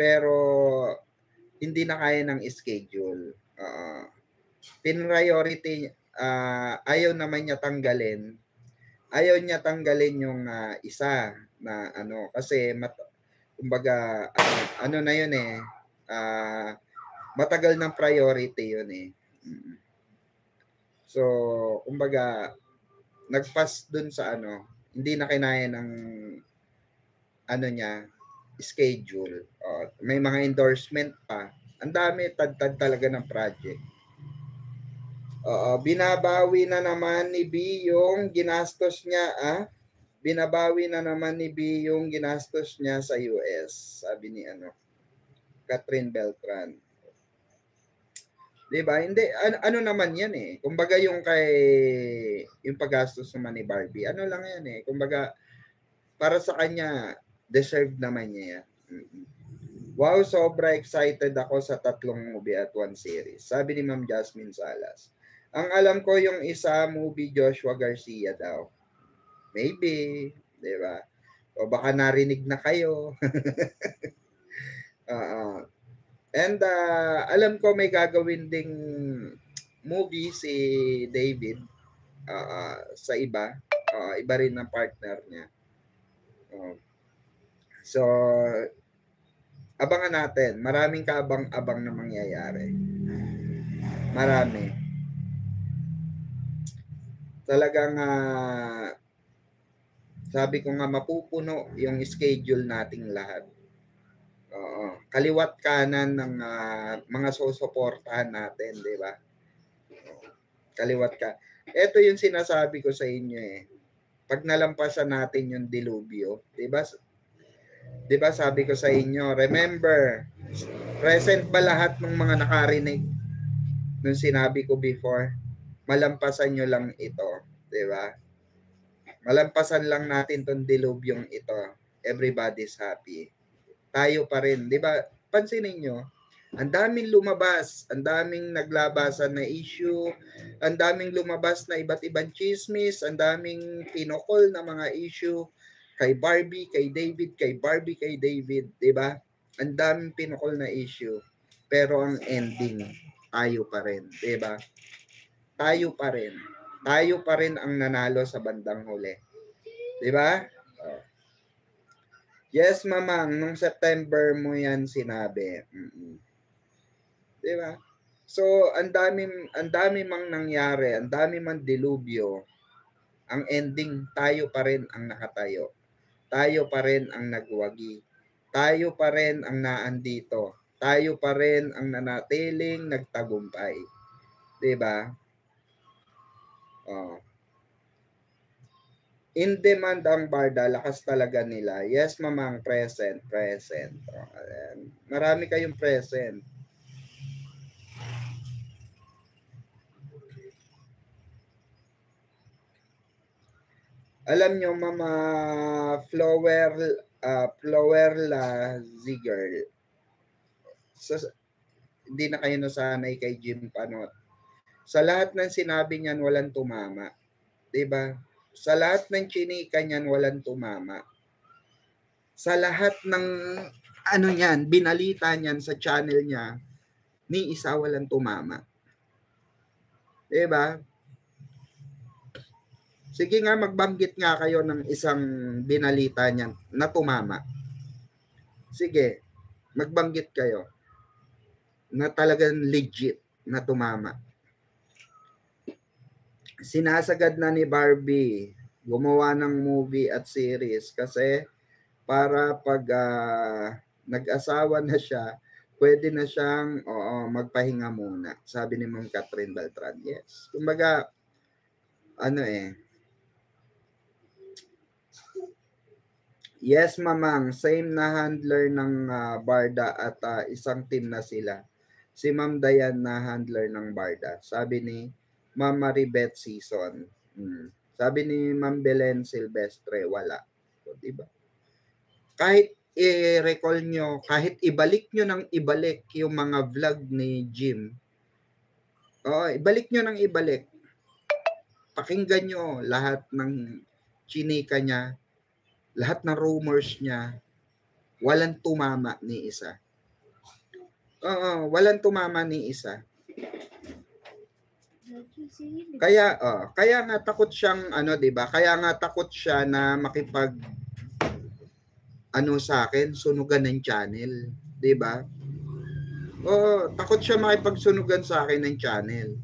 pero hindi na kaya ng schedule. Priority, ayaw naman niya tanggalin. Ayaw niya tanggalin yung isa na ano, kasi kumbaga ano na yun eh, matagal ng priority yun eh. So, kumbaga, nagpas dun sa ano, hindi na kinaya ng ano niya, schedule. May mga endorsement pa. Ang dami, tad-tad talaga ng project. Binabawi na naman ni B yung ginastos niya, binabawi na naman ni B yung ginastos niya sa US, sabi ni Catherine Beltran. Diba? Hindi, ano naman yan eh. Kumbaga yung paggastos naman ni Barbie, ano lang yan eh. Kumbaga, para sa kanya, deserve naman niya yan. Wow, sobra excited ako sa 3 movie at 1 series. Sabi ni Ma'am Jasmine Salas. Ang alam ko yung isa movie Joshua Garcia daw. Maybe, di ba? O baka narinig na kayo. And alam ko may gagawin ding movie si David sa iba. Iba rin ng partner niya. So, abangan natin. Maraming kaabang-abang na mangyayari. Marami. Talagang sabi ko nga mapupuno yung schedule nating lahat. Kaliwat kanan ng mga susuportahan natin, di ba? Kaliwat ka. Ito yung sinasabi ko sa inyo eh. Pag nalampasan natin yung dilubyo, di ba? Di ba sabi ko sa inyo, remember, present ba lahat ng mga nakarinig nung sinabi ko before? Malampasan nyo lang ito, di ba? Malampasan lang natin tong dilubyong ito. Everybody's happy. Tayo pa rin, di ba? Pansinin nyo, ang daming lumabas, ang daming naglabasan na issue, ang daming lumabas na iba't ibang chismis, ang daming pinokol na mga issue kay Barbie, kay David, kay Barbie, kay David, di ba? Ang daming pinokol na issue. Pero ang ending, tayo pa rin, di ba? Tayo pa rin. Tayo pa rin ang nanalo sa bandang huli. Di ba? Yes, mamang, nung September mo yan sinabi. Di ba? So, ang dami mang nangyari, ang dami mang dilubyo. Ang ending, tayo pa rin ang nakatayo. Tayo pa rin ang nagwagi. Tayo pa rin ang naandito. Tayo pa rin ang nanatiling nagtagumpay. Di ba? In demand ang Barda, lakas talaga nila. Yes, mamang, present. Marami kayong present. Alam nyo, Mama Flower La Ziger, hindi na kayo nasanay kay Jim Panot. Sa lahat ng sinabi niyan, walang tumama. Diba? Sa lahat ng chinika niyan, walang tumama. Sa lahat ng binalita niyan sa channel niya, ni isa walang tumama. Diba? Sige nga, magbanggit nga kayo ng isang binalita niyan na tumama. Sige, magbanggit kayo na talagang legit na tumama. Sinasagad na ni Barbie gumawa ng movie at series kasi para pag nag-asawa na siya, pwede na siyang magpahinga muna. Sabi ni Ma'am Catherine Beltran. Yes. Kumbaga, yes, mamang, same na handler ng Barda at isang team na sila. Si Ma'am Dayan na handler ng Barda. Sabi ni Ma'am Maribeth Season. Sabi ni Ma'am Belen Silvestre, wala. So, diba? Kahit i-recall nyo, kahit ibalik nyo ng ibalik yung mga vlog ni Jim, ibalik nyo ng ibalik. Pakinggan nyo lahat ng chinika niya, lahat ng rumors niya, walang tumama ni isa. Oo, walang tumama ni isa. Kaya nga takot siyang ano, 'di ba? Kaya nga takot siya na makipag ano sa akin, sunugan ng channel, 'di ba? Oo, takot siya makipagsunugan sa akin ng channel.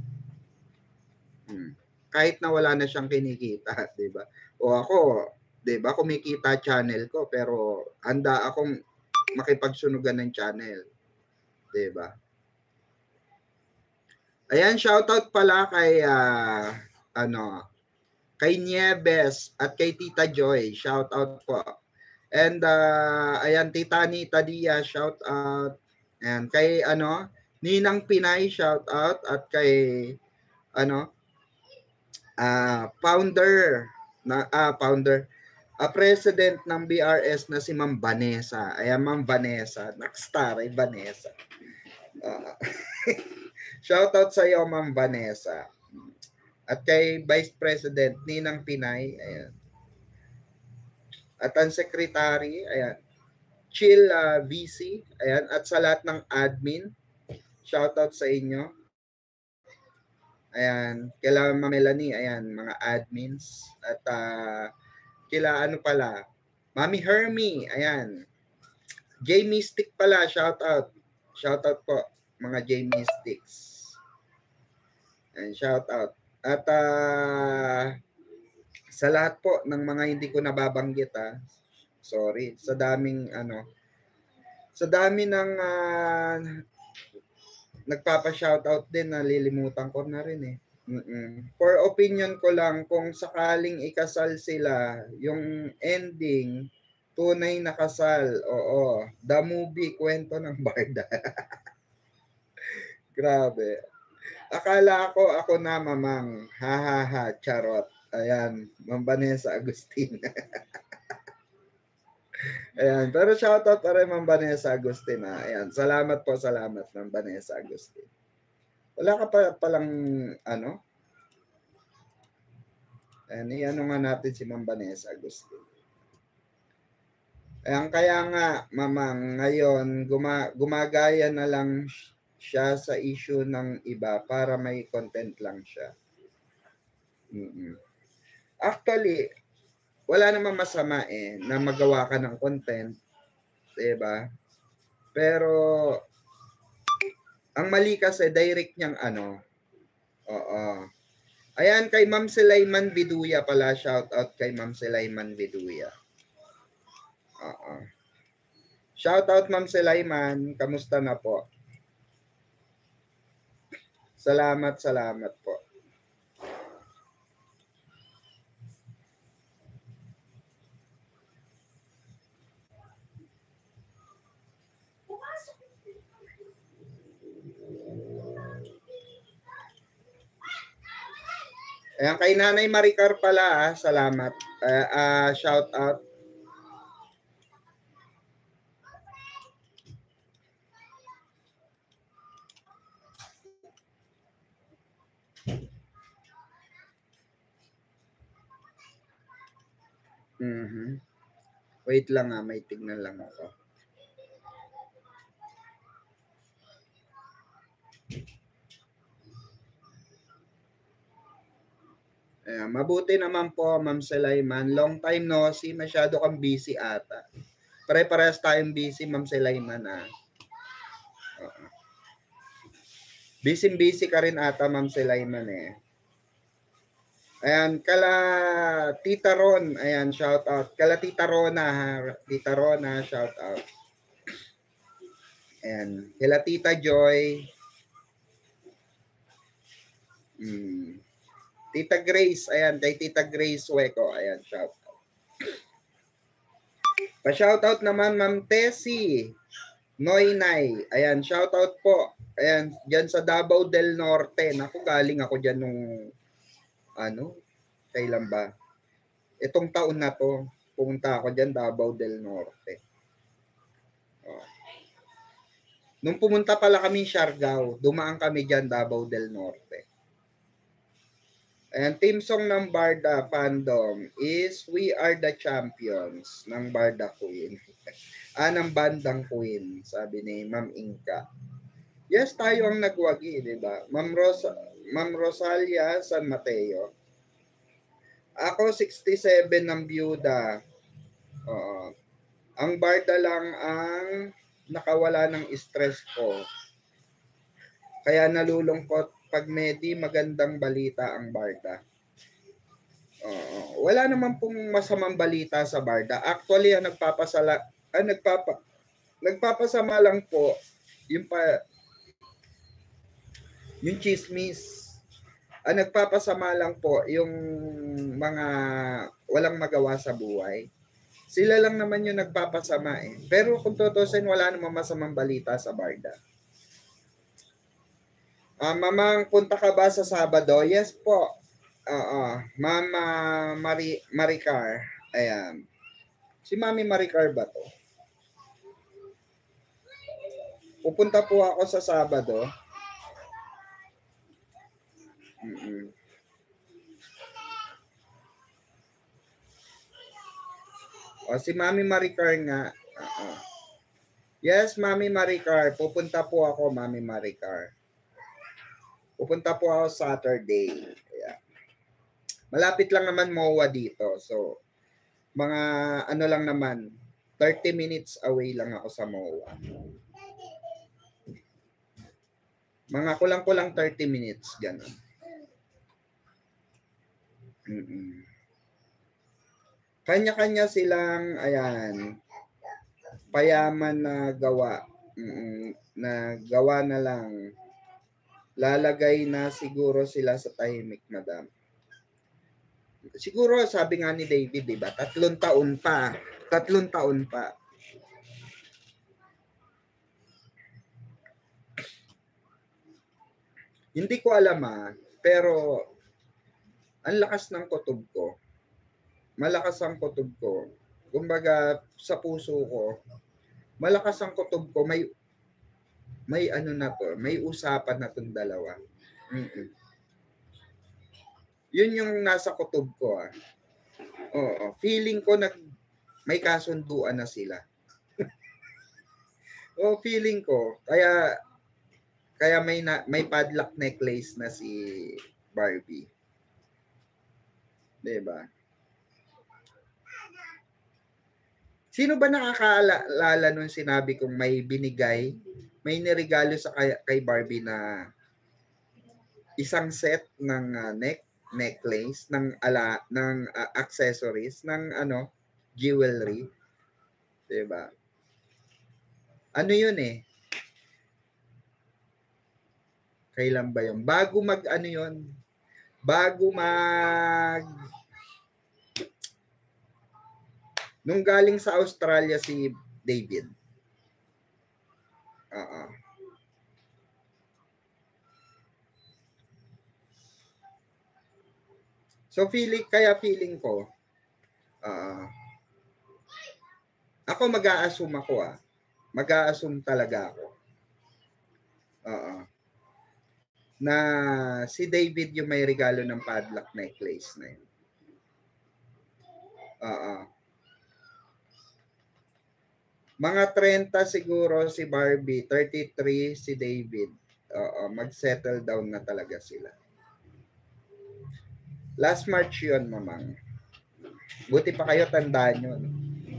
Kahit na wala na siyang kinikita, 'di ba? O ako, 'di ba, kumikita channel ko pero handa akong makipagsunugan ng channel, 'di ba? Ayan, shoutout pala kay kay Nieves at kay Tita Joy. Shoutout po. And ayan, Tita Anita Dia, shoutout. Ayan, kay Ninang Pinay, shoutout. At kay president ng BRS na si Ma'am Vanessa. Ayan, Ma'am Vanessa. Nakstar ay Vanessa. Shoutout sa iyo, Ma'am Vanessa. At kay Vice President Ninang Pinay, ayan. At ang Secretary, ayan, Chill VC, ayan. At sa lahat ng admin, shoutout sa inyo. Ayan, kila Ma'am Melanie, ayan, mga admins. At kila Mami Hermie, ayan. J Mystic pala, shoutout. Shoutout po, mga J Mystics. Ayan, shoutout. At sa lahat po ng mga hindi ko nababanggit, sorry, sa dami ng nagpapa-shoutout din, nalilimutan ko na rin eh. For opinion ko lang, kung sakaling ikasal sila, yung ending, tunay na kasal, oo. The movie, kwento ng barda. Grabe. Akala ako na mamang, ha, charot. Ayan, Ma'am Vanessa Agustin. Ayan, pero shoutout pa rin Ma'am Vanessa Agustin. Ayan, salamat Ma'am Vanessa Agustin. Wala ka palang Ayan, i-ano nga natin si Ma'am Vanessa Agustin. Ayan, kaya nga, mamang, ngayon, gumagaya na lang siya sa issue ng iba para may content lang siya. Actually, wala namang masama na magawa ka ng content, 'di ba? Pero ang mali kasi direct niyang Oo. Ayan, kay Ma'am Sulaiman Viduya pala, shout out kay Ma'am Sulaiman Viduya. Oo. Shout out Ma'am Sulaiman, kamusta na po? Salamat po. Ayan, kay Nanay Maricar pala, salamat. Shout out. Wait lang may tignan lang ako. Ayan, mabuti naman po, Ma'am Sulaiman. Long time no see, masyado kang busy ata. Pare-parehas tayong busy, Ma'am Sulaiman. Busy ka rin ata, Ma'am Sulaiman Ayan, kala Tita Ron, ayan, shout out. Kala Tita Rona, Tita Rona, shout out. Ayan, kala Tita Joy. Tita Grace, ayan, kay Tita Grace Hueco, ayan, shout out. Pa-shout out naman Ma'am Tessie Noynay, ayan, shout out po. Ayan, diyan sa Davao del Norte. Naku, galing ako diyan nung kailan ba? Itong taon na to, pumunta ako diyan Davao del Norte. Nung pumunta pala kami Siargao, dumaan kami diyan Davao del Norte. And team song ng Barda fandom is We Are the Champions ng Barda Queen. Ng bandang Queen, sabi ni Ma'am Inka. Yes, tayo ang nagwagi, di ba? Ma'am Rosalia San Mateo. Ako 67 ng byuda. Oo. Ang barda lang ang nakawala ng stress ko. Kaya nalulungkot pag may di magandang balita ang barda. Wala naman pong masamang balita sa barda. Actually, nagpapasama lang po yung chismis. Ang nagpapasama lang po yung mga walang magawa sa buhay. Sila lang naman yung nagpapasama eh. Pero kung tutusin, wala namang masamang balita sa barda. Mamang, punta ka ba sa Sabado? Yes po. Mama Maricar. Ayan. Si Mami Maricar ba to? Pupunta po ako sa Sabado. O, si Mami Maricar nga. Yes, Mami Maricar. Pupunta po ako, Mami Maricar. Pupunta po ako Saturday. Ayan. Malapit lang naman MOA dito. So, mga ano lang naman, 30 minutes away lang ako sa MOA. Mga kulang-kulang 30 minutes, gano'n. Kanya-kanya silang, ayan, payaman na gawa. Na gawa na lang. Lalagay na siguro sila sa tahimik, madam. Siguro, sabi nga ni David, diba? 3 taon pa. 3 taon pa. Hindi ko alam pero ang lakas ng kutob ko. Malakas ang kutob ko. Kumbaga, sa puso ko, malakas ang kutob ko. May ano na to, may usapan na tong dalawa. Yun yung nasa kutob ko. Oo, feeling ko may kasunduan na sila. Feeling ko. Kaya may padlock necklace na si Barbie. 'Di ba? Sino ba nakakaalala nung sinabi kong may niregalo sa kay Barbie na isang set ng necklace ng accessories ng jewelry, 'di ba? Ano 'yun eh? Kailan ba 'yun? Bago nung galing sa Australia si David. So feeling ko ako mag-a-assume ako mag-a-assume talaga ako na si David yung may regalo ng padlock necklace na yun. Mga 30 siguro si Barbie, 33 si David. Mag-settle down na talaga sila. Last March yun, mamang. Buti pa kayo, tandaan yun.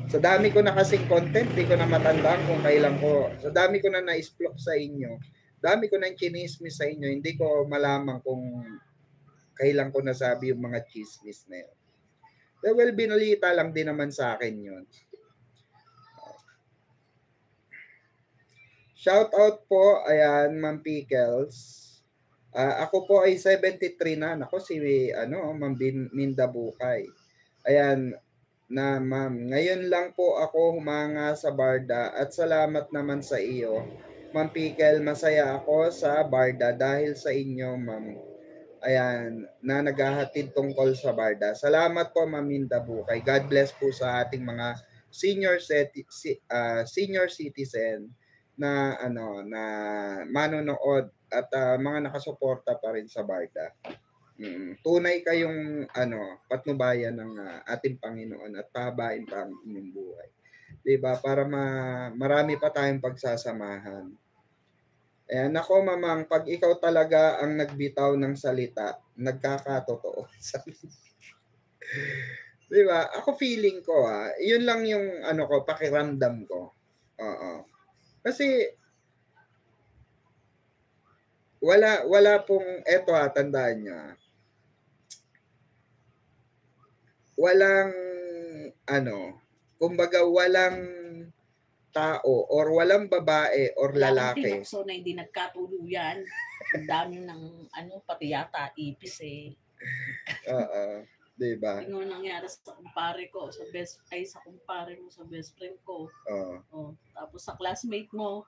Sa dami ko na kasing content, di ko na matandaan kung kailan ko. Sa dami ko na na-explore sa inyo. Dami ko na chinismis sa inyo. Hindi ko malaman kung kailan ko nasabi yung mga chismis na yun. Well, binalita lang din naman sa akin yun. Shout out po, ayan, Ma'am Pickles. Ako po ay 73 na. Ako si Ma'am Minda Bukay. Ayan, na ma'am, ngayon lang po ako humanga sa barda at salamat naman sa iyo. Ma'am Pickle, masaya ako sa barda dahil sa inyo, ma'am. Ayan, na naghahatid tungkol sa barda. Salamat po, Ma'am Minda Bukay. God bless po sa ating mga senior citizen na na manonood at mga nakasuporta pa rin sa barda. Tunay kayong patnubayan ng ating Panginoon at pahabain pa ang inyong buhay. 'Di ba? Para marami pa tayong pagsasamahan. Ayan, nako mamang, pag ikaw talaga ang nagbitaw ng salita, nagkakatotoo. Di ba? Ako feeling ko, yun lang yung ano ko, pakiramdam ko. Oo. Kasi wala pong eto tandaan nyo. Walang ano, kumbaga walang tao or walang babae or lalaki. Wala tinukso na hindi nagkatuluyan. Ang dami ng pati yata ipis eh. Oo, 'di ba? Tingnan nangyari sa kumpare ko, sa kumpare mo, sa best friend ko. Oo. Tapos sa classmate mo,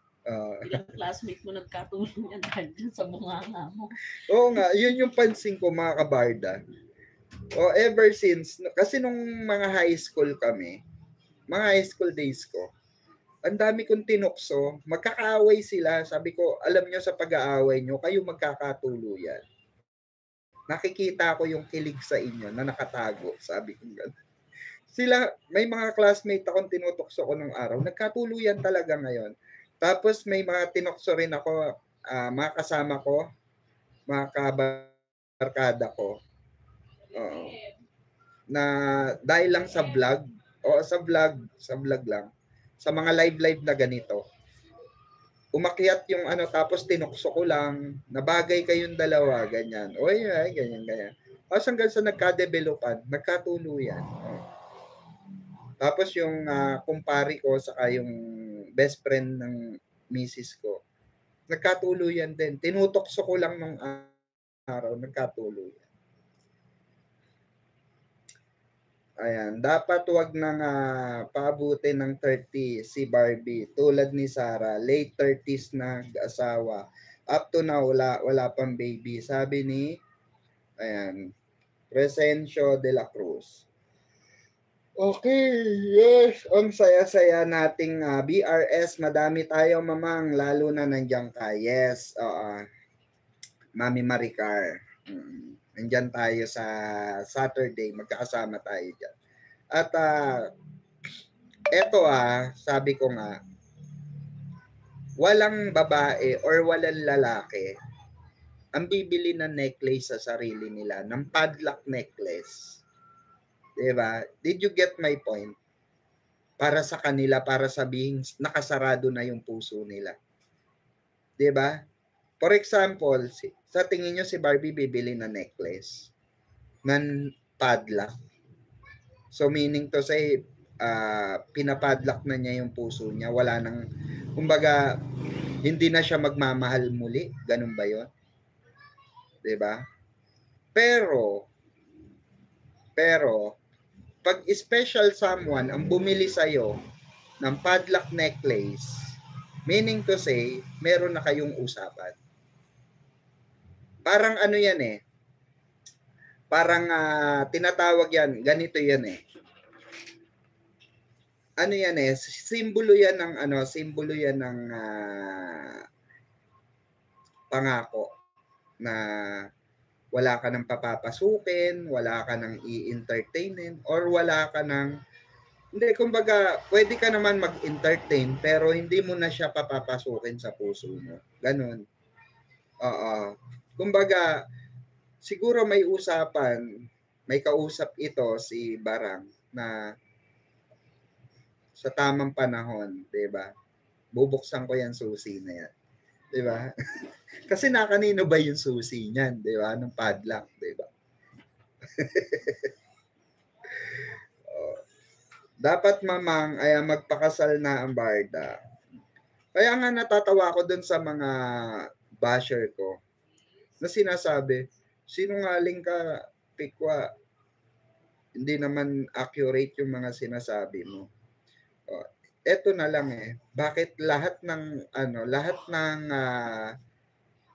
ilang classmate mo nagkatuluyan dahil dyan sa bunganga mo. Oo nga, yun yung pansin ko mga kabarda. Ever since, kasi nung mga high school kami, mga high school days ko, ang dami kong tinukso, magkakaaway sila. Sabi ko, alam nyo sa pag-aaway nyo, kayo magkakatuluyan. Nakikita ko yung kilig sa inyo na nakatago, sabi ko gano'n. Sila, may mga classmate akong tinutokso ko nung araw, nagkatuluyan talaga ngayon. Tapos may mga tinokso rin ako, mga kasama ko, mga kabarkada ko, na dahil lang sa vlog, sa vlog lang, sa mga live na ganito, umakyat yung tapos tinukso ko lang, nabagay kayong dalawa, ganyan. Ay, ganyan. Tapos hanggang sa nagka-developan, nagkatuluyan. Tapos yung kumpare ko, saka yung best friend ng misis ko, nagkatuluyan din. Tinutokso ko lang nung araw, nagkatuluyan. Ayan, dapat wag nang paabutin ng 30 si Barbie. Tulad ni Sarah, late 30s na asawa. Up to now, wala pang baby. Sabi ni, ayan, Crescencio de la Cruz. Okay, yes. Ang saya-saya nating BRS. Madami tayo, mamang. Lalo na nandiyan ka. Yes, Mami Maricar. Nandiyan tayo sa Saturday. Magkakasama tayo dyan. At eto sabi ko nga, walang babae or walang lalaki ang bibili ng necklace sa sarili nila, ng padlock necklace. Diba? Did you get my point? Para sa kanila, para sabihin nakasarado na yung puso nila. Diba? For example, sa tingin nyo si Barbie bibili ng necklace ng padlock. So meaning to say, pinapadlock na niya yung puso niya. Wala nang, kumbaga, hindi na siya magmamahal muli. Ganun ba yun? Diba? Pero, pag special someone ang bumili sa'yo ng padlock necklace, meaning to say, meron na kayong usapan. Parang ano yan parang tinatawag yan, ganito yan ano yan simbolo yan ng pangako na wala ka nang papapasukin, wala ka nang i-entertainin, or wala ka nang, hindi, kumbaga, pwede ka naman mag-entertain, pero hindi mo na siya papapasukin sa puso mo. Ganun. Kumbaga, siguro may usapan, may kausap ito si Barang na sa tamang panahon, 'di ba? Bubuksan ko yan susi na yan. 'Di ba? Kasi kanino ba yung susi niyan, 'di ba? Ng padlock, 'di ba? Dapat mamang ay magpakasal na ang barda. Kaya nga natatawa ako dun sa mga basher ko na sinasabi, sinungaling ka, Pikwa, hindi naman accurate yung mga sinasabi mo. Eto na lang bakit lahat ng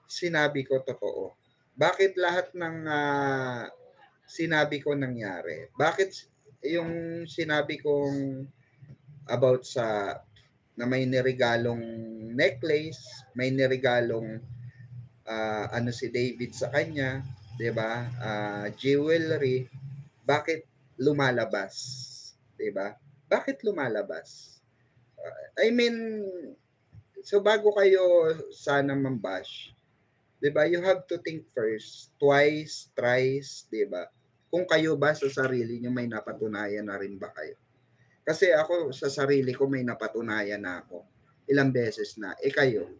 sinabi ko totoo? Bakit lahat ng sinabi ko nangyari? Bakit yung sinabi kong about sa na may niregalong necklace, may niregalong si David sa kanya, 'di ba? Jewelry, bakit lumalabas? 'Di ba? Bakit lumalabas? I mean, So bago kayo sana mambash, 'di ba? You have to think first, twice, thrice, 'di ba? Kung kayo ba sa sarili niyo may napatunayan na rin ba kayo? Kasi ako sa sarili ko may napatunayan na ako. Ilang beses na. Kayo,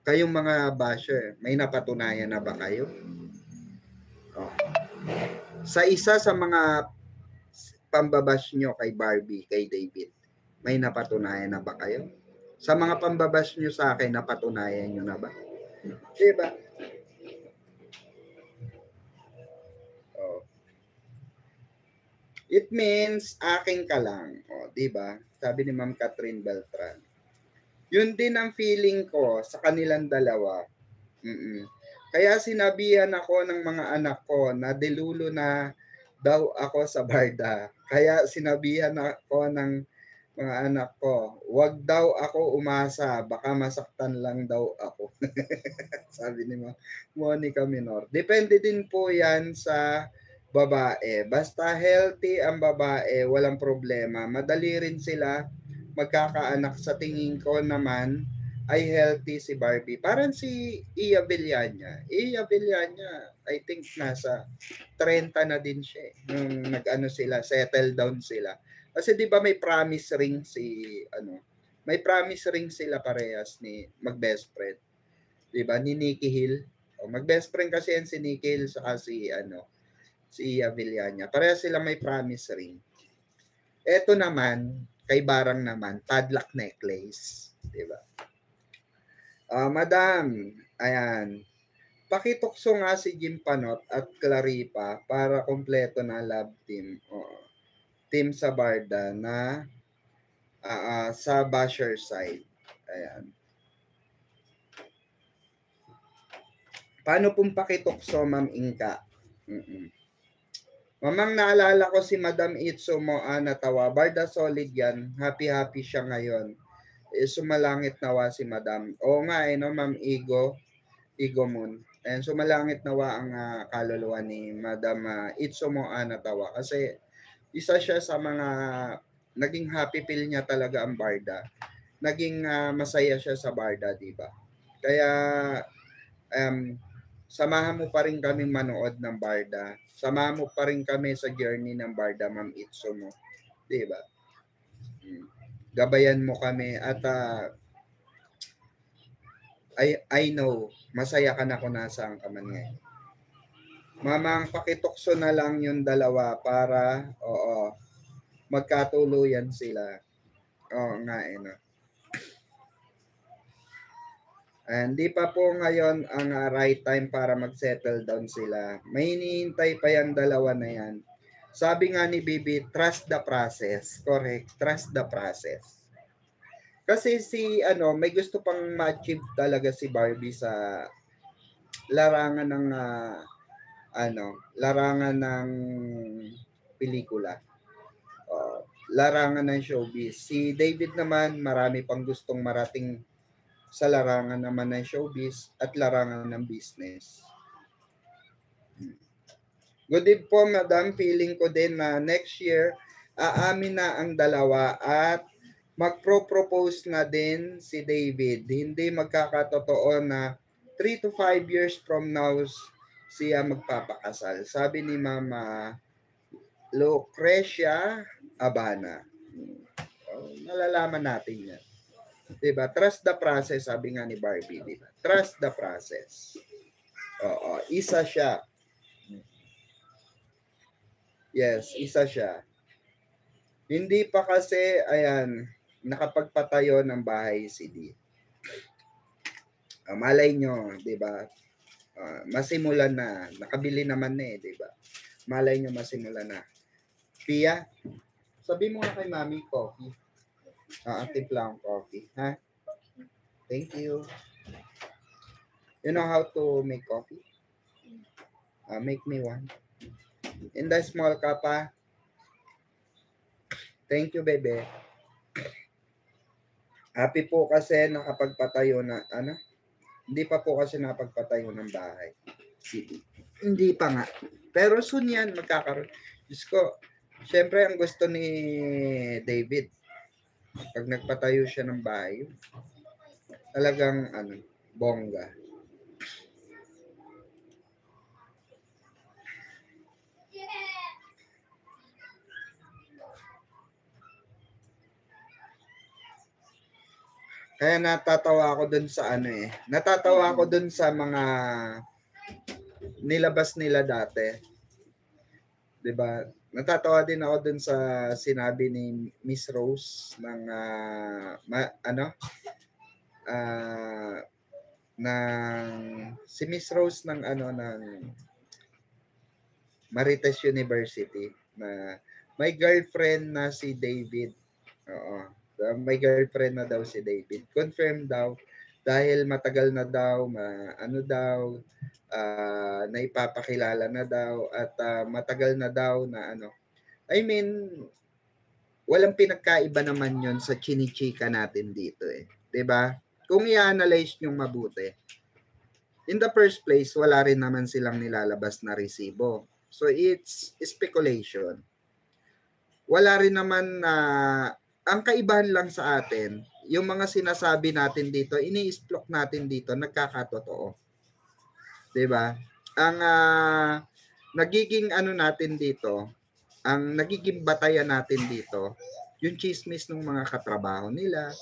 kayong mga basher, may napatunayan na ba kayo? Oh. Sa isa sa mga pambabash nyo kay Barbie, kay David, may napatunayan na ba kayo? Sa mga pambabash nyo sa akin, napatunayan nyo na ba? Diba? Oh. It means akin ka lang. Oh, diba? Sabi ni Ma'am Catherine Beltran. Yun din ang feeling ko sa kanilang dalawa. Kaya sinabihan ako ng mga anak ko na delulo na daw ako sa barda. Kaya sinabihan ako ng mga anak ko, wag daw ako umasa, baka masaktan lang daw ako. Sabi ni Monica Minor. Depende din po yan sa babae. Basta healthy ang babae, walang problema. Madali rin sila magkakaanak. Sa tingin ko naman ay healthy si Barbie. Parang si Iya Villania. Iya Villania, I think nasa 30 na din siya. Nung nag-ano sila, settle down sila. Kasi 'di ba may promise ring may promise ring sila parehas ni mag-best friend. 'Di ba ni Nikki Hill? O, mag-best friend kasi yan si Nikki Hill sa si Iya Villania. Parehas sila may promise ring. Eto naman, kay Barang naman, padlock necklace, 'di ba? Madam, ayan. Pakitukso nga si Jim Panot at Claripa para kompleto na love team. Team sa Barda na sa basher side. Ayan. Paano pong pakitukso, Ma'am Inka? Mamang naalala ko si Madam Itso mo natawa. Barda solid yan. Happy siya ngayon. Sumalangit nawa si Madam. Oo nga no, Ma'am Igo Moon. And sumalangit nawa ang kaluluwa ni Madam Itso mo natawa. Kasi isa siya sa mga naging happy feel niya talaga ang Barda. Naging masaya siya sa Barda, di ba? Kaya samahan mo pa rin kami manood ng Barda. Samahan mo pa rin kami sa journey ng Barda, Ma'am Itso mo. Di ba? Gabayan mo kami at I know, masaya ka na kung nasaan ka man ngayon. Mamang pakitukso na lang yung dalawa para, magkatuluyan sila. Oo nga, no. Hindi pa po ngayon ang right time para mag-settle down sila. May hinihintay pa yung dalawa na yan. Sabi nga ni Bibi, trust the process. Correct, trust the process. Kasi may gusto pang ma-achieve talaga si Barbie sa larangan ng larangan ng pelikula. Larangan ng showbiz. Si David naman, marami pang gustong marating sa larangan naman ng showbiz at larangan ng business. Good day po, Madam. Feeling ko din na next year, aamin na ang dalawa at magpro-propose na din si David. Hindi magkakatotoo na 3 to 5 years from now siya magpapakasal. Sabi ni Mama Lucrecia Abana. Nalalaman natin yan. Diba? Trust the process, sabi nga ni Barbie. Diba? Trust the process. Isa siya. Yes, isa siya. Hindi pa kasi, nakapagpatayo ng bahay si D. Malay nyo, di ba? Masimulan na. Nakabili naman na di ba? Malay nyo masimulan na. Pia, sabi mo nga kay Mami, coffee. Timpla ang coffee. Ha? Thank you. You know how to make coffee? Make me one. In the small cup, Thank you, bebe. Happy po kasi nakapagpatayo na, Hindi pa po kasi nakapagpatayo ng bahay. City. Hindi pa nga. Pero soon yan, magkakaroon. Diyos ko, syempre ang gusto ni David, pag nagpatayo siya ng bahay, Talagang bongga. Kaya natatawa ako dun sa natatawa ako dun sa mga nilabas nila dati. 'Di ba? Natatawa din ako dun sa sinabi ni Miss Rose ng si Miss Rose ng ng Marites University na may girlfriend na si David. Oo. May girlfriend na daw si David. Confirm daw dahil matagal na daw, naipapakilala na daw at matagal na daw na I mean, walang pinagkaiba naman yon sa chinichika natin dito eh. 'Di ba? Kung i-analyze nyo mabuti, in the first place, wala rin naman silang nilalabas na resibo. So, it's speculation. Wala rin naman na, ang kaibahan lang sa atin, yung mga sinasabi natin dito, ini-explore natin dito, nagkakatotoo. 'Di ba? Ang nagiging natin dito, ang nagiging batayan natin dito, yung chismis ng mga katrabaho nila,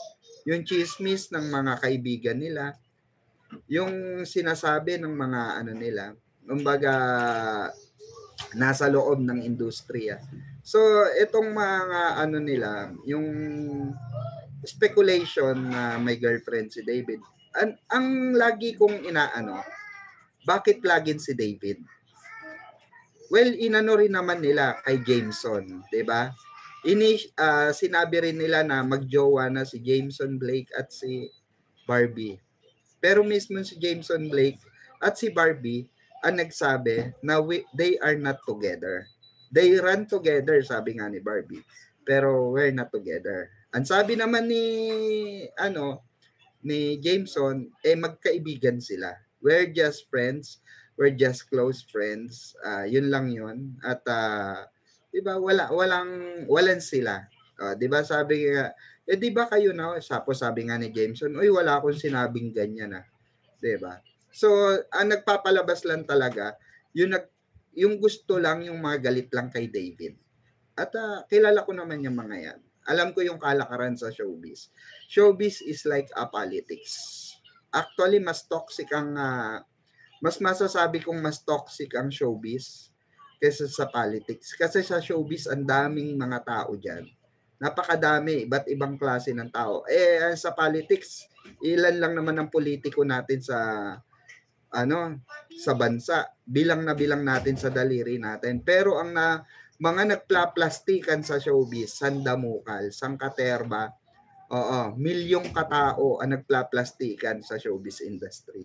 yung chismis ng mga kaibigan nila, yung sinasabi ng mga nila, kumbaga nasa loob ng industriya. So, itong mga nila, yung speculation na may girlfriend si David, ang lagi kong bakit laging si David? Well, inano rin naman nila kay Jameson, 'di ba? Sinabi rin nila na magjowa na si Jameson Blake at si Barbie. Pero mismo si Jameson Blake at si Barbie ang nagsabi na they are not together. They run together, sabi nga ni Barbie. Pero we're not together. Ang sabi naman ni Jameson, magkaibigan sila. We're just friends. We're just close friends. Yun lang yun. At 'di ba walang sila. 'Di ba sabi di ba kayo sabi nga ni Jameson, wala akong sinabing ganyan 'di ba? So, ang nagpapalabas lang talaga yung gusto lang, yung mga galit lang kay David. At kilala ko naman yung mga yan. Alam ko yung kalakaran sa showbiz. Showbiz is like a politics. Actually, mas toxic ang mas masasabi kong mas toxic ang showbiz kaysa sa politics. Kasi sa showbiz, ang daming mga tao dyan. Napakadami, iba't ibang klase ng tao. Sa politics, ilan lang naman ang politiko natin sa sa bansa. Bilang na bilang natin sa daliri natin. Pero ang mga nagplaplastikan sa showbiz, sandamukal, sangkaterba, milyong katao ang nagplaplastikan sa showbiz industry.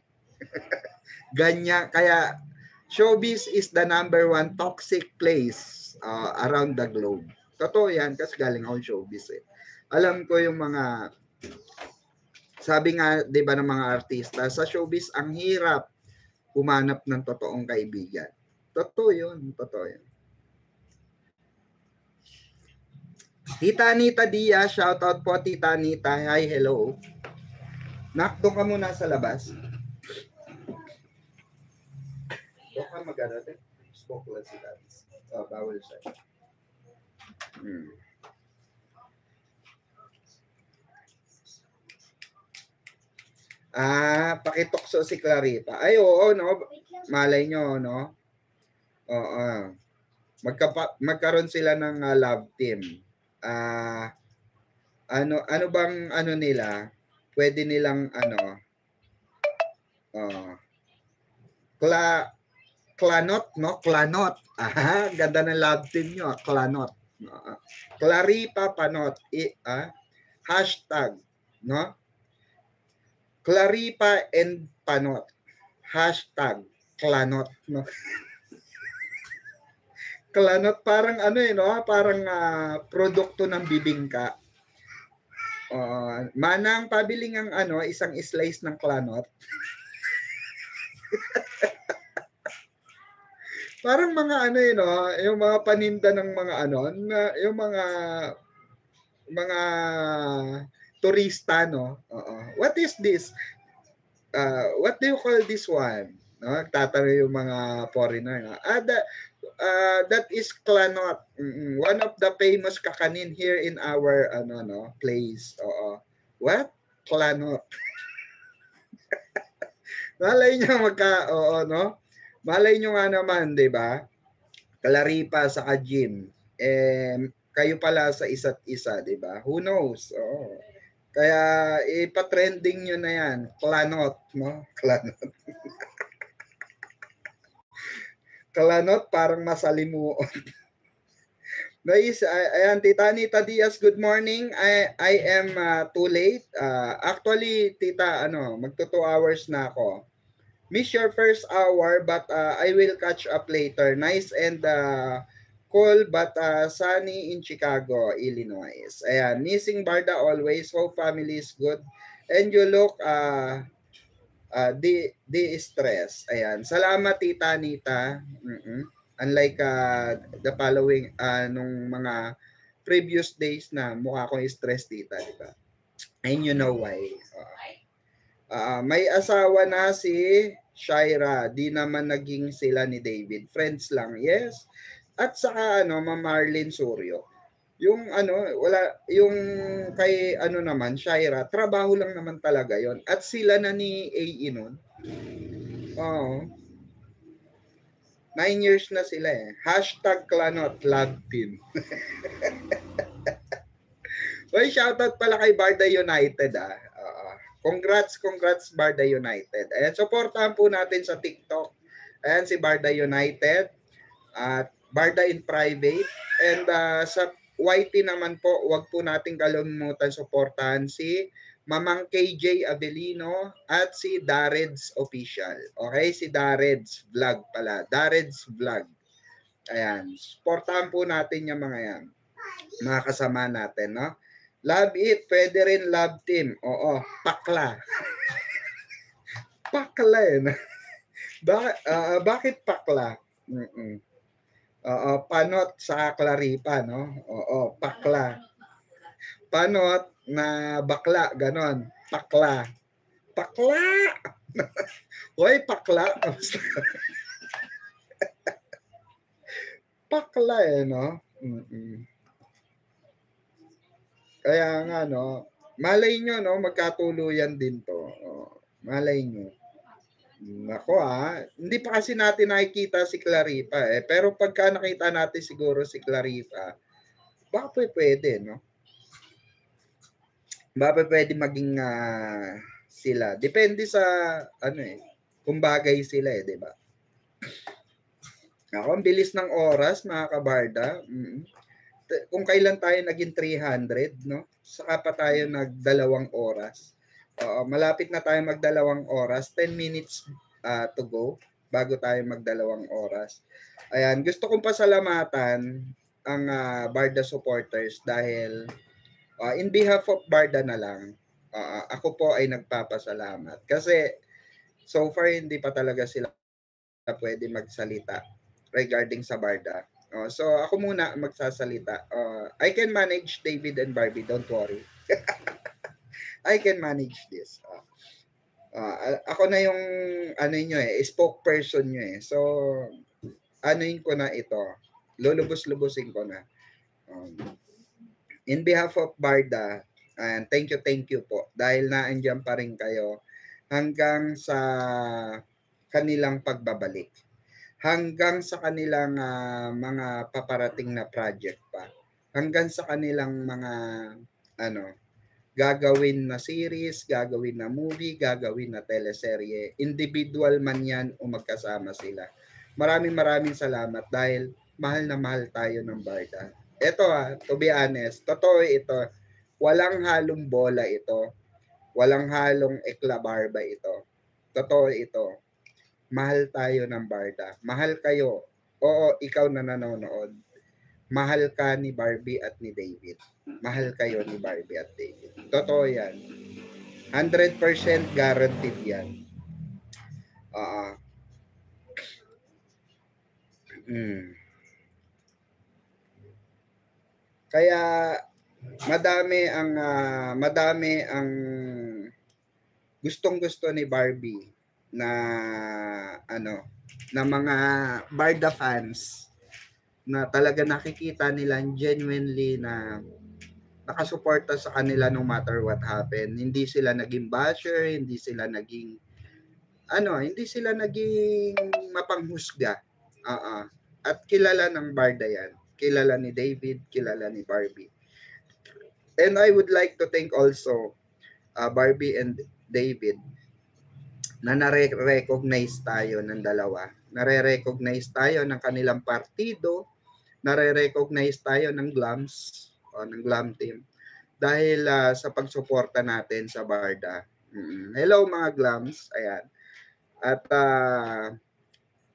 Ganyan, kaya showbiz is the number one toxic place around the globe. Totoo yan kasi galing ako showbiz eh. Alam ko yung mga, sabi nga 'di ba ng mga artista, sa showbiz ang hirap humanap ng totoong kaibigan. Totoo yun, totoo yun. Tita Anita Dia, shout out po Tita Anita. Hi, hello. Doon ka muna sa labas. Doon ka mag-arate. Spoke lang si Daddy. Bawal siya. Pakitokso si Clarita. Ay, oo, no? Malay nyo, no? Oo. Magkaroon sila ng love team. Ano bang nila? Pwede nilang Clanot, no? Clanot. Ganda ng love team nyo. Clanot. Claripa Panot. Hashtag, no? Claripa and Panot. Hashtag Clanot, no? Clanot, parang no? Parang produkto ng bibingka. Manang pabiling ang isang slice ng Clanot. Parang mga no? Yung mga paninda ng mga yung mga turista, no? What is this? What do you call this one? No, tatanong yung mga foreigner. No? That is Clanot. One of the famous kakanin here in our place. What? Clanot. Malay nyo no? Malay nyo nga naman, 'di ba? Claripa sa Jim. Kayo pala sa isa't isa, 'di ba? Who knows? Oo. Kaya ipa-trending nyo na yan. Clanot, no? Clanot. Clanot, parang masalimuot. Guys, ayan, Tita Anita Diaz, good morning. I am too late. Actually, Tita, magto 2 hours na ako. Miss your first hour, but I will catch up later. Nice and cool but sunny in Chicago, Illinois. Ayan, missing Barda always. Hope family is good. And you look de-stress. Ayan. Salamat, Tita Anita. Unlike the following nung mga previous days na mukha akong stress, Tita, di ba? And you know why. May asawa na si Shaira. Di naman naging sila ni David. Friends lang. Yes. At saka Ma'am Marlene Suryo. Yung wala yung kay naman Shaira, trabaho lang naman talaga 'yon. At sila na ni AE noon. 9 years na sila eh. #Clanot Love Team. Oy, shoutout pala kay Barda United Congrats Barda United. Ayan, supportahan po natin sa TikTok. Ayan si Barda United at Barda in Private. And sa YT naman po, wag po natin kalimutan suportahan si Mamang KJ Avelino at si Dareds Official. Okay, si Dareds Vlog pala. Dareds Vlog. Ayan, suportahan po natin yung mga yan. Mga kasama natin, no? Love it, pwede rin love team. Oo, pakla. Pakla eh. Bakit pakla? Panot sa Claripa, no? Oo, pakla. Panot na bakla, ganon. Pakla. Pakla! Hoy, pakla. Pakla eh, no? Kaya nga, no? Malay nyo, no? Magkatuluyan din to. Malay nyo. Nako hindi pa kasi natin nakikita si Claripa eh. Pero pagka nakita natin siguro si Claripa, baka pwede, no? Baka pwede maging sila. Depende sa kung bagay sila eh, di ba? Ako, ang bilis ng oras, mga kabarda. Kung kailan tayo naging 300, no? Saka pa tayo nag2 oras. Malapit na tayo mag2 oras. 10 minutes to go bago tayo mag2 oras. Ayan, gusto kong pasalamatan ang Barda supporters dahil in behalf of Barda na lang, ako po ay nagpapasalamat. Kasi so far hindi pa talaga sila pwede magsalita regarding sa Barda. So ako muna magsasalita. I can manage David and Barbie, don't worry. I can manage this. Ako na yung spokesperson nyo eh. So ko na ito. Lulubos-lubusin ko na. In behalf of Barda, and thank you po dahil naandiyan pa rin kayo hanggang sa kanilang pagbabalik. Hanggang sa kanilang mga paparating na project pa. Hanggang sa kanilang mga gagawin na series, gagawin na movie, gagawin na teleserye. Individual man yan o magkasama sila. Maraming salamat dahil mahal na mahal tayo ng Barda. Ito to be honest, totoo ito. Walang halong bola ito. Walang halong eklabarba ito. Totoo ito. Mahal tayo ng Barda. Mahal kayo. Oo, ikaw na nanonood. Mahal ka ni Barbie at ni David. Mahal kayo ni Barbie at David. Totoo yan. 100% guaranteed yan. Kaya madami ang gustong-gusto ni Barbie na na mga Barda fans na talaga nakikita nila genuinely na nakasuporta sa kanila no matter what happened. Hindi sila naging basher, hindi sila naging mapanghusga. At kilala ng Barda yan. Kilala ni David, kilala ni Barbie. And I would like to thank also Barbie and David na nare-recognize tayo ng dalawa. Nare-recognize tayo ng kanilang partido, nare-recognize tayo ng GLAMS o ng GLAM team dahil sa pagsuporta natin sa Barda. Hello mga GLAMS, ayan. At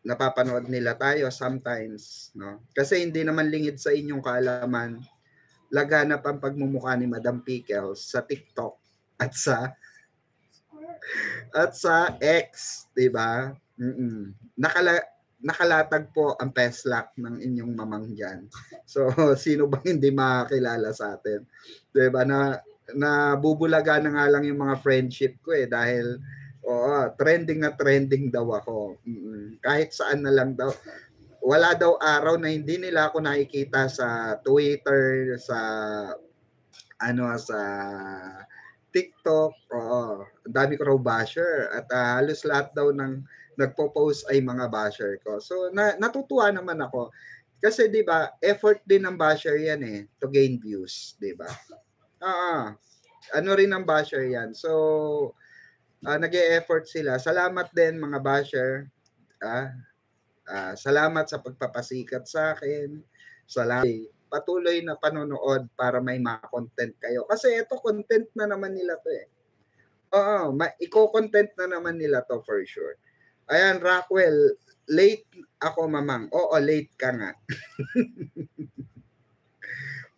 napapanood nila tayo sometimes, no? Kasi hindi naman lingid sa inyong kaalaman, laganap ang pagmumukha ni Madam Pickles sa TikTok at sa X, 'di ba? Nakalatag po ang peslak ng inyong mamang diyan. So, sino bang hindi makakilala sa atin? 'Di ba na bubulaga na nga lang yung mga friendship ko dahil trending daw ako. Kahit saan na lang daw. Wala daw araw na hindi nila ako nakikita sa Twitter, sa TikTok. Ang dami ko raw basher at halos lahat daw ng nagpo-post ay mga basher ko. So natutuwa naman ako kasi 'di ba, effort din ng basher 'yan to gain views, 'di ba? Ano rin ng basher 'yan. So nag-e-effort sila. Salamat din mga basher. Salamat sa pagpapasikat sa akin. Salamat. Patuloy na panonood para may content kayo. Kasi ito, content na naman nila to iko-content na naman nila to for sure. Ayan, Rockwell, late ako mamang. Oo, late ka nga.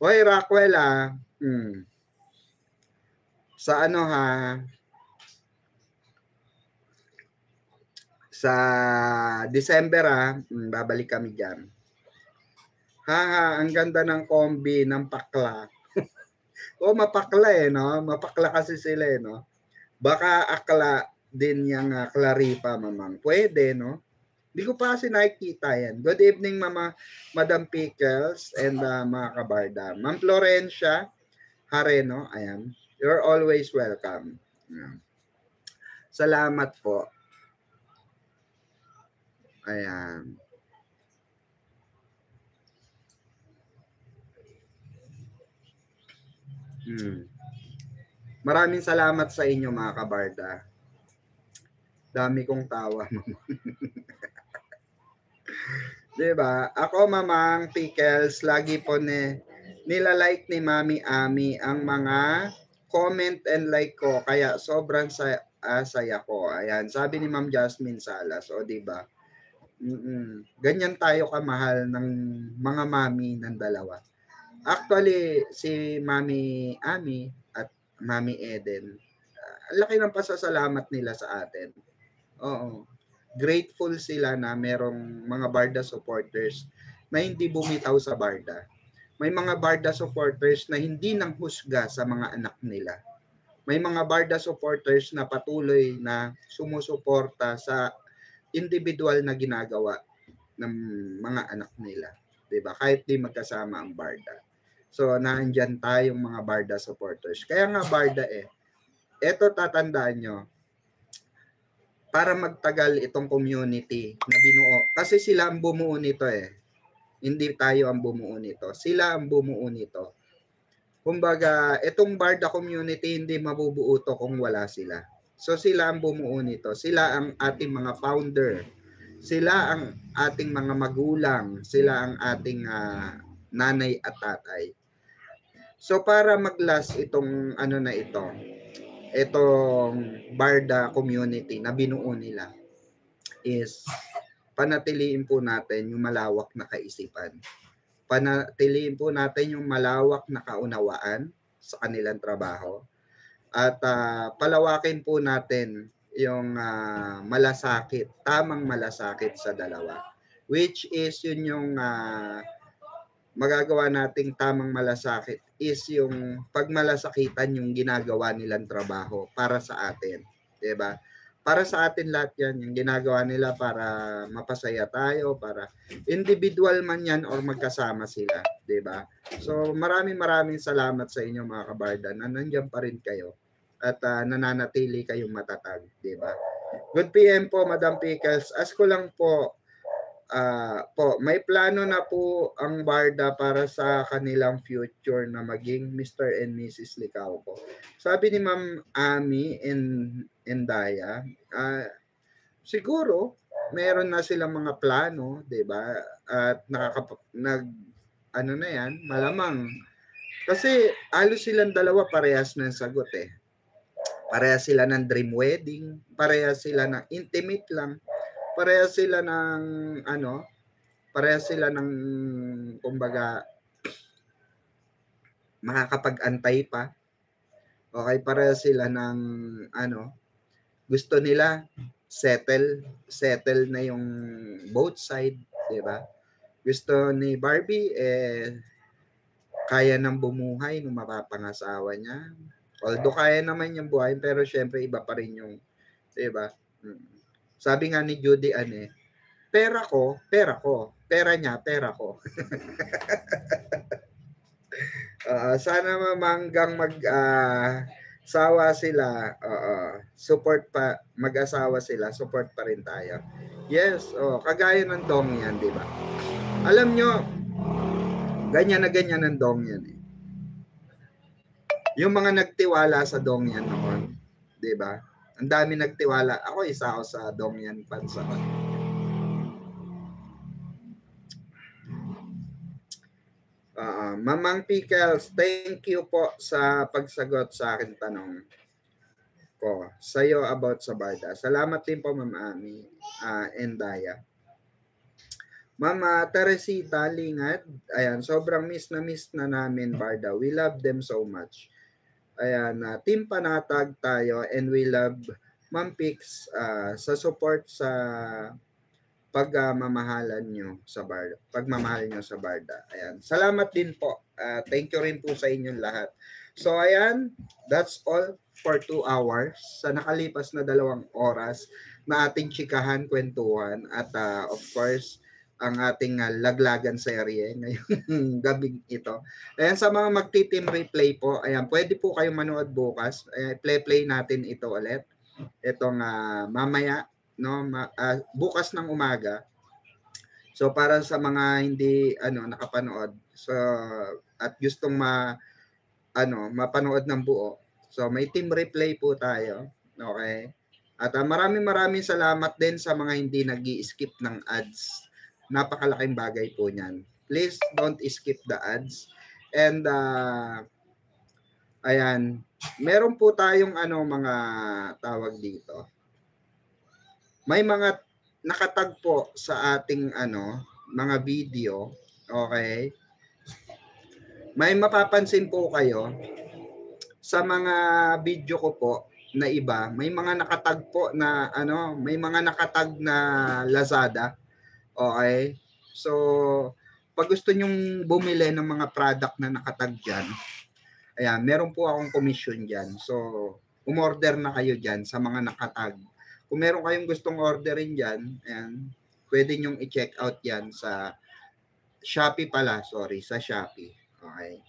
Hoy, Rockwell sa sa December babalik kami dyan. Ang ganda ng kombi ng pakla. Mapakla no? Mapakla kasi sila no? Baka akla din yung Claripa, mamang. Pwede, no? Hindi ko pa kasi nakikita yan. Good evening, Madam Pickles and mga kabarda. Ma'am Florencia Hareno, ayan. You're always welcome. Salamat po. Ayan. Maraming salamat sa inyo mga kabarda. Dami kong tawa. Diba? Ako mamang Pickles, lagi po nila-like ni Mami Ami ang mga comment and like ko. Kaya sobrang saya ko. Ayan, sabi ni Ma'am Jasmine Salas. O diba? Ganyan tayo kamahal ng mga mami ng dalawa. Actually, si Mami Ami at Mami Eden, laki ng pasasalamat nila sa atin. Oo. Grateful sila na merong mga Barda supporters na hindi bumitaw sa Barda. May mga Barda supporters na hindi nang husga sa mga anak nila. May mga Barda supporters na patuloy na sumusuporta sa individual na ginagawa ng mga anak nila. 'Di ba? Kahit di magkasama ang Barda. So, naandyan tayong mga Barda supporters. Kaya nga Barda eto tatandaan nyo, para magtagal itong community na binuo. Kasi sila ang bumuo nito Hindi tayo ang bumuo nito. Sila ang bumuo nito. Kumbaga, itong Barda community hindi mabubuo to kung wala sila. So sila ang bumuo nito. Sila ang ating mga founder. Sila ang ating mga magulang. Sila ang ating nanay at tatay. So para mag-last itong itong Barda community na binuo nila is panatiliin po natin yung malawak na kaisipan. Panatiliin po natin yung malawak na kaunawaan sa kanilang trabaho. At palawakin po natin yung tamang malasakit sa dalawa. Which is yun yung magagawa nating tamang malasakit is yung pagmalasakitan yung ginagawa nilang trabaho para sa atin. 'Di ba? Para sa atin lahat yan, yung ginagawa nila para mapasaya tayo, para individual man yan or magkasama sila, 'di ba? So maraming salamat sa inyo mga kabarda na nandiyan pa rin kayo at nananatili kayong matatag, 'di ba? Good PM po, Madam Pickles. Ask ko lang po, may plano na po ang Barda para sa kanilang future na maging Mr. and Mrs. Licauco. Sabi ni Ma'am Ami and Daya, siguro meron na silang mga plano, 'di ba? At ano na 'yan, malamang. Kasi halos silang dalawa parehas ng sagot eh. Parehas sila ng dream wedding, parehas sila ng intimate lang. Parehas sila ng kumbaga makakapag-antay pa. Okay, parehas sila ng gusto nila settle na yung both side, 'di ba? Gusto ni Barbie kaya nang bumuhay nung mapapangasawa niya. Although kaya naman yung buhay, pero syempre iba pa rin yung, 'di ba? Sabi nga ni Judy pera ko, pera niya, pera ko. Sana mamanggang sawa sila, support pa, mag-asawa sila, support pa rin tayo. Yes, kagaya ng Dong yan, 'di ba? Alam nyo, ganyan ng Dong yan eh. Yung mga nagtiwala sa Dong yan noon, 'di ba? Ang dami nagtiwala. Ako isa ako sa Dong yan fans ako. Mamang Pickles, thank you po sa pagsagot sa akin tanong ko sa'yo about sa Barda. Salamat din po, Ma'am Ami and Daya. Mama Teresita Lingad, ayan, sobrang miss na namin Barda. We love them so much. Ayan, Team Panatag tayo and we love Ma'am Pix sa support sa pagmamahalan nyo sa Barda, pagmamahal nyo sa Barda. Ayan. Salamat din po. Thank you rin po sa inyong lahat. So ayan, that's all for 2 hours sa nakalipas na 2 oras na ating chikahan, kwentuhan at of course ang ating laglagan serye ngayong gabing ito. Ayan, sa mga magti-team replay po, ayan, pwede po kayong manood bukas. Play natin ito ulit. Itong mamaya, no, bukas ng umaga. So para sa mga hindi nakapanood, so at gustong mapanood ng buo. So may team replay po tayo. Okay? At maraming salamat din sa mga hindi nag-i-skip ng ads. Napakalaking bagay po niyan. Please don't skip the ads. And ayan, meron po tayong mga tawag dito. May mga nakatagpo sa ating mga video, okay? May mapapansin po kayo sa mga video ko po na iba, may mga nakatagpo na may mga nakatag na Lazada. Okay? So, pag gusto nyong bumili ng mga product na nakatag diyan, ayan, meron po akong commission diyan. So, umorder na kayo diyan sa mga nakatag. Kung meron kayong gustong orderin dyan, ayan, pwede nyong i-check out yan sa Shopee sa Shopee. Okay.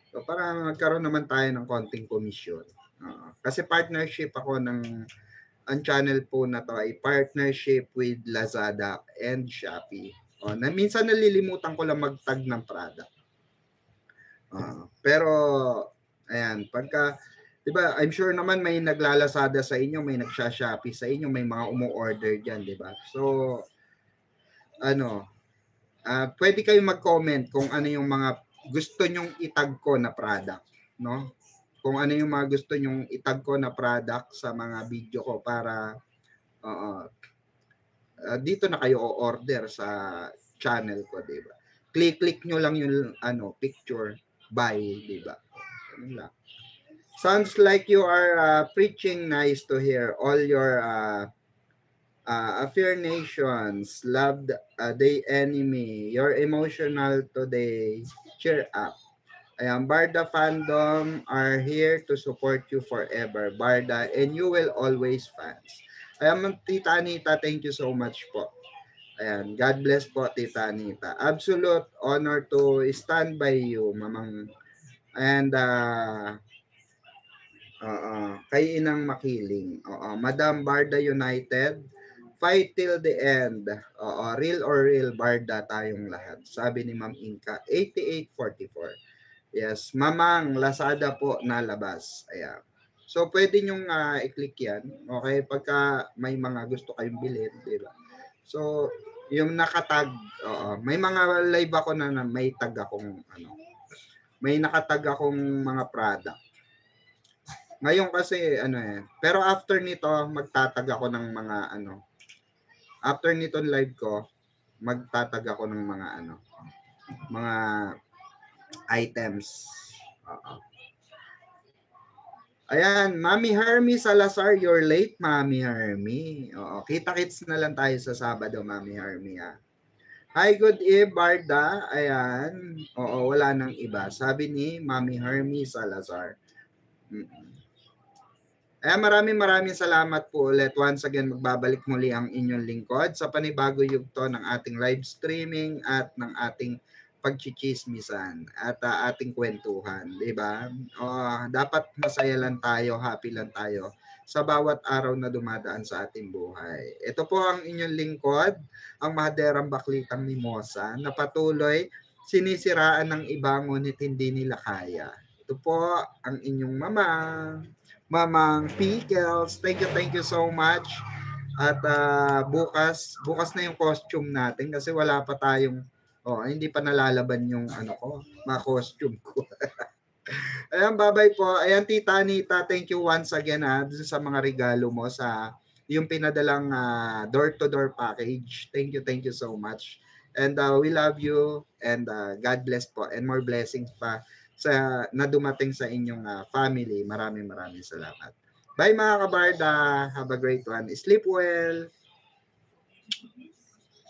So, para magkaroon naman tayo ng konting commission. Kasi partnership ako ang channel po na to ay partnership with Lazada and Shopee. Na minsan nalilimutan ko lang mag-tag ng product. Pero, ayan, pagka diba, I'm sure naman may naglalasada sa inyo, may nagsha-Shopee sa inyo, may mga umu-order diyan, 'di ba? So pwede kayong mag-comment kung ano yung mga gusto nyong itag ko na product, no? Kung ano yung mga gusto nyong itag ko na product sa mga video ko para dito na kayo o-order sa channel ko, 'di ba? Click nyo lang yung picture, buy, 'di ba? Ganun lang. Sounds like you are preaching. Nice to hear all your Affirmations, love the enemy, you're emotional today, cheer up. Ayan, Barda fandom are here to support you forever, Barda, and you will always fans. Ayan, Tita Anita, thank you so much po. Ayan, God bless po, Tita Anita. Absolute honor to stand by you, Mamang. And, kay Inang Makiling. Madam Barda United, fight till the end. Real or real Barda tayong lahat. Sabi ni Ma'am Inka, 8844. Yes, Mamang Lazada po nalabas. Ayan. So pwede nyong i-click 'yan. Okay, pagka may mga gusto kayong bilhin, di ba? So yung nakatag, may mga live ako na may tag akong may nakatag akong mga product. Ngayon kasi pero after nito magtatag ako ng mga after nito live ko, magtatag ako ng mga mga items. Ayan, Mami Hermy Salazar, you're late, Mami Hermy. Kita-kits na lang tayo sa Sabado, Mami Hermy. Hi, good eve, Barda. Ayan. Wala nang iba. Sabi ni Mami Hermy Salazar. Maraming salamat po ulit. Once again, magbabalik muli ang inyong lingkod sa panibago yugto ng ating live streaming at ng ating pagchichismisan at ating kwentuhan, di ba? Dapat masaya lang tayo, happy lang tayo sa bawat araw na dumadaan sa ating buhay. Ito po ang inyong lingkod, ang mahaderang baklitang mimosa na patuloy sinisiraan ng iba ngunit hindi nila kaya. Ito po ang inyong Mamang Pickles. Thank you so much. At bukas na yung costume natin kasi wala pa tayong hindi pa nalalaban yung mga costume ko. Ayan, bye-bye po. Ayan, Tita Anita, thank you once again sa mga regalo mo sa yung pinadalang door-to-door package. Thank you so much. And we love you and God bless po and more blessings pa na dumating sa inyong family. Maraming salamat. Bye mga kabarda. Have a great one. Sleep well.